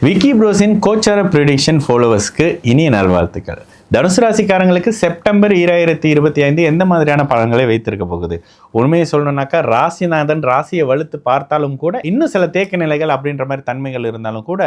விக்கி ப்ரோஸின் கோச்சார ப்ரிடிக்ஷன் ஃபாலோவர்ஸ்க்கு இனிய நல்வாழ்த்துக்கள். தனுசு ராசிக்காரங்களுக்கு செப்டம்பர் 2025 எந்த மாதிரியான பலன்களை வைத்திருக்க போகுது? உண்மையை சொல்லணும்னாக்கா ராசிநாதன் ராசியை வலுத்து பார்த்தாலும் கூட இன்னும் சில தேக்க நிலைகள் அப்படின்ற மாதிரி தன்மைகள் இருந்தாலும் கூட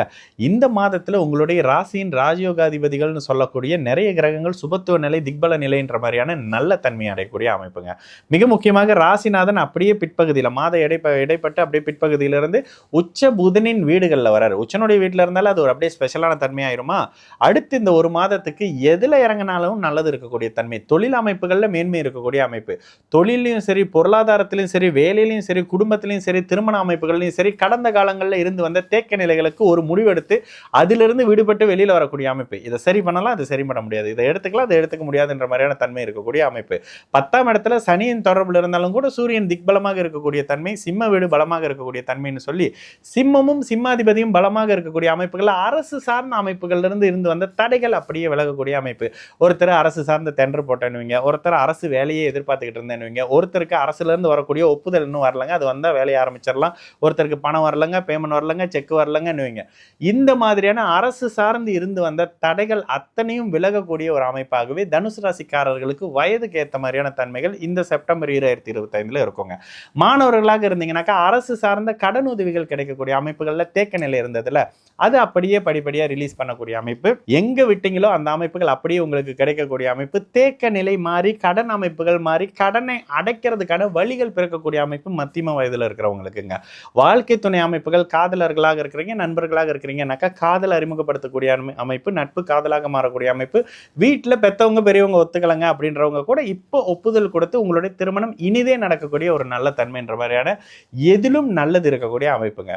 இந்த மாதத்தில் உங்களுடைய ராசியின் ராஜயோகாதிபதிகள்னு சொல்லக்கூடிய நிறைய கிரகங்கள் சுபத்துவ நிலை திக்பல நிலைன்ற மாதிரியான நல்ல தன்மை அடையக்கூடிய அமைப்புங்க. மிக முக்கியமாக ராசிநாதன் அப்படியே பிற்பகுதியில் மாத இடைப்பட்டு அப்படியே பிற்பகுதியிலிருந்து உச்ச புதனின் வீடுகளில் வராரு. உச்சனுடைய வீட்டில் இருந்தாலும் அது ஒரு அப்படியே ஸ்பெஷலான தன்மையாயிருமா? அடுத்து இந்த ஒரு மாதத்துக்கு எதில் இறங்கினாலும் நல்லது இருக்கக்கூடிய தன்மை, தொழில் அமைப்புகளில் மேன்மை இருக்கக்கூடிய அமைப்பு, தொழிலையும் சரி பொருளாதாரத்திலையும் சரி வேலையிலையும் சரி குடும்பத்திலையும் சரி திருமண அமைப்புகள்லையும் சரி கடந்த காலங்களில் இருந்து வந்த தேக்க நிலைகளுக்கு ஒரு முடிவெடுத்து அதிலிருந்து விடுபட்டு வெளியில் வரக்கூடிய அமைப்பு. இதை சரி பண்ணலாம், அது சரி பண்ண முடியாது, இதை எடுத்துக்கலாம், அதை எடுத்துக்க முடியாதுன்ற மாதிரியான தன்மை இருக்கக்கூடிய அமைப்பு. 10ஆம் இடத்துல சனியின் தொடர்பில் இருந்தாலும் கூட சூரியன் திக்பலமாக இருக்கக்கூடிய தன்மை, சிம்ம வீடு பலமாக இருக்கக்கூடிய தன்மைன்னு சொல்லி சிம்மமும் சிம்மாதிபதியும் பலமாக இருக்கக்கூடிய அமைப்புகள் அரசு சார்ந்த அமைப்புகளிலிருந்து இருந்து வந்த தடைகள் அப்படியே விலகக்கூடிய அமைப்பு. ஒருத்தர் அரசு சார்ந்த டெண்டர் போட்டேன்னுவீங்க, ஒருத்தர் அரசு வேலையை எதிர்பார்த்துக்கிட்டு இருந்தேன்னுவீங்க, ஒருத்தருக்கு அரசுல இருந்து வரக்கூடிய ஒப்புதல் இன்னும் வரலங்க, அது வந்தா வேலையை ஆரம்பிச்சிடலாம், ஒருத்தருக்கு பணம் வரலங்க, பேமெண்ட் வரலங்க, செக் வரலங்கன்னுவீங்க. இந்த மாதிரியான அரசு சார்ந்து இருந்து வந்த தடைகள் அத்தனையும் விலகக்கூடிய ஒரு அமைப்பாகவே தனுசு ராசிக்காரர்களுக்கு வயதுக்கு ஏற்ற மாதிரியான தன்மைகள் இந்த செப்டம்பர் 2025 இருக்குங்க. மாணவர்களாக இருந்தீங்கன்னாக்கா அரசு சார்ந்த கடன் உதவிகள் கிடைக்கக்கூடிய அமைப்புகள்ல தேக்க நிலை இருந்ததுல அது அப்படியே படிப்படியா ரிலீஸ் பண்ணக்கூடிய அமைப்பு. எங்க விட்டீங்களோ அந்த அமைப்புகள் அப்படியே உங்களுக்கு கிடைக்கக்கூடிய அமைப்பு. தேக்க நிலை மாறி கடன் அமைப்புகள் மாறி கடனை அடைக்கிறதுக்கான வழிகள் பிறக்கக்கூடிய அமைப்பு மத்தியம வயதில் இருக்கிறவங்களுக்குங்க. வாழ்க்கை துணை அமைப்புகள், காதலர்களாக இருக்கிறீங்க, நண்பர்களாக இருக்கிறீங்கன்னாக்கா காதல் அறிமுகப்படுத்தக்கூடிய அமைப்பு, நட்பு காதலாக மாறக்கூடிய அமைப்பு, வீட்டில் பெற்றவங்க பெரியவங்க ஒத்துக்கலங்க அப்படின்றவங்க கூட இப்போ ஒப்புதல் கொடுத்து உங்களுடைய திருமணம் இனிதே நடக்கக்கூடிய ஒரு நல்ல தன்மைன்ற மாதிரியான எதிலும் நல்லது இருக்கக்கூடிய அமைப்புங்க.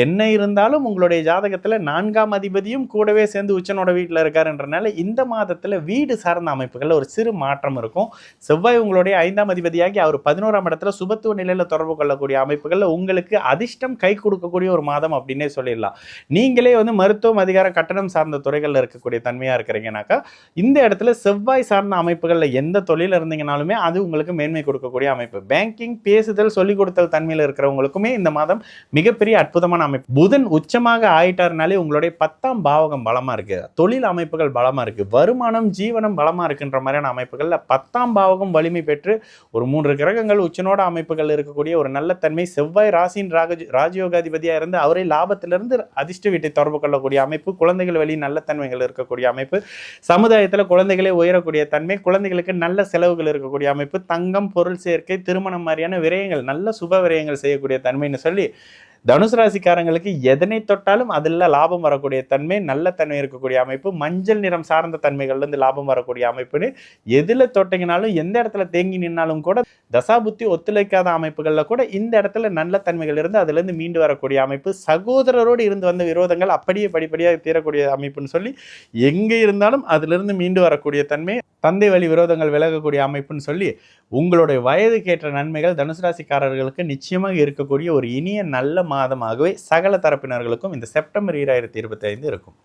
என்ன இருந்தாலும் உங்களுடைய ஜாதகத்தில் 4ஆம் அதிபதியும் கூடவே சேர்ந்து உச்சனோட வீட்டில் இருக்காருன்றனால இந்த மாதத்தில் வீடு சார்ந்த அமைப்புகளில் ஒரு சிறு மாற்றம் இருக்கும். செவ்வாய் உங்களுடைய 5ஆம் அதிபதியாகி அவர் 11ஆம் இடத்துல சுபத்துவ நிலையில் தொடர்பு கொள்ளக்கூடிய அமைப்புகளில் உங்களுக்கு அதிர்ஷ்டம் கை கொடுக்கக்கூடிய ஒரு மாதம் அப்படின்னே சொல்லிடலாம். நீங்களே மருத்துவம் அதிகார கட்டணம் சார்ந்த துறைகளில் இருக்கக்கூடிய தன்மையாக இருக்கிறீங்கன்னாக்கா இந்த இடத்துல செவ்வாய் சார்ந்த அமைப்புகளில் எந்த தொழில் இருந்தீங்கனாலுமே அது உங்களுக்கு மேன்மை கொடுக்கக்கூடிய அமைப்பு. பேங்கிங், பேசுதல், சொல்லிக் கொடுத்தல் தன்மையில் இருக்கிறவங்களுக்குமே இந்த மாதம் மிகப்பெரிய அற்புதமான அமைப்பு. புதன் உச்சமாக ஆயிட்டாருனாலே உங்களுடைய 10ஆம் பாவகம் பலமா இருக்கு, தொழில் அமைப்புகள் பலமா இருக்கு, வருமானம் ஜீவனம் பலமா இருக்குன்ற மாதிரியான அமைப்புகள்ல 10ஆம் பாவகம் வலிமை பெற்று ஒரு 3 கிரகங்கள் உச்சனோட அமைப்புகள் இருக்கக்கூடிய ஒரு நல்ல தன்மை. செவ்வாய் ராசியின் ராஜயோகாதிபதியா இருந்து அவரை லாபத்திலிருந்து அதிர்ஷ்ட வீட்டை தொடர்பு கொள்ளக்கூடிய அமைப்பு, குழந்தைகள் வழி நல்ல தன்மைகள் இருக்கக்கூடிய அமைப்பு, சமுதாயத்தில் குழந்தைகளே உயரக்கூடிய தன்மை, குழந்தைகளுக்கு நல்ல செலவுகள் இருக்கக்கூடிய அமைப்பு, தங்கம் பொருள் சேர்க்கை திருமணம் மாதிரியான விரயங்கள் நல்ல சுப விரயங்கள் செய்யக்கூடிய தன்மைன்னு சொல்லி தனுசு ராசிக்காரங்களுக்கு எதனை தொட்டாலும் அதில் லாபம் வரக்கூடிய தன்மை, நல்ல தன்மை இருக்கக்கூடிய அமைப்பு, மஞ்சள் நிறம் சார்ந்த தன்மைகள்லேருந்து லாபம் வரக்கூடிய அமைப்புன்னு எதில் தொட்டிங்கனாலும் எந்த இடத்துல தேங்கி நின்னாலும் கூட தசாபுத்தி ஒத்துழைக்காத அமைப்புகளில் கூட இந்த இடத்துல நல்ல தன்மைகள் இருந்து அதுலேருந்து மீண்டு வரக்கூடிய அமைப்பு, சகோதரரோடு இருந்து வந்த விரோதங்கள் அப்படியே படிப்படியாக தீரக்கூடிய அமைப்புன்னு சொல்லி எங்கே இருந்தாலும் அதிலிருந்து மீண்டு வரக்கூடிய தன்மை, தந்தை வழி விரோதங்கள் விலகக்கூடிய அமைப்புன்னு சொல்லி உங்களுடைய வயதுக்கேற்ற நன்மைகள் தனுசு ராசிக்காரர்களுக்கு நிச்சயமாக இருக்கக்கூடிய ஒரு இனிய நல்ல மாதமாகவே சகல தரப்பினர்களுக்கும் இந்த செப்டம்பர் 2025 இருக்கும்.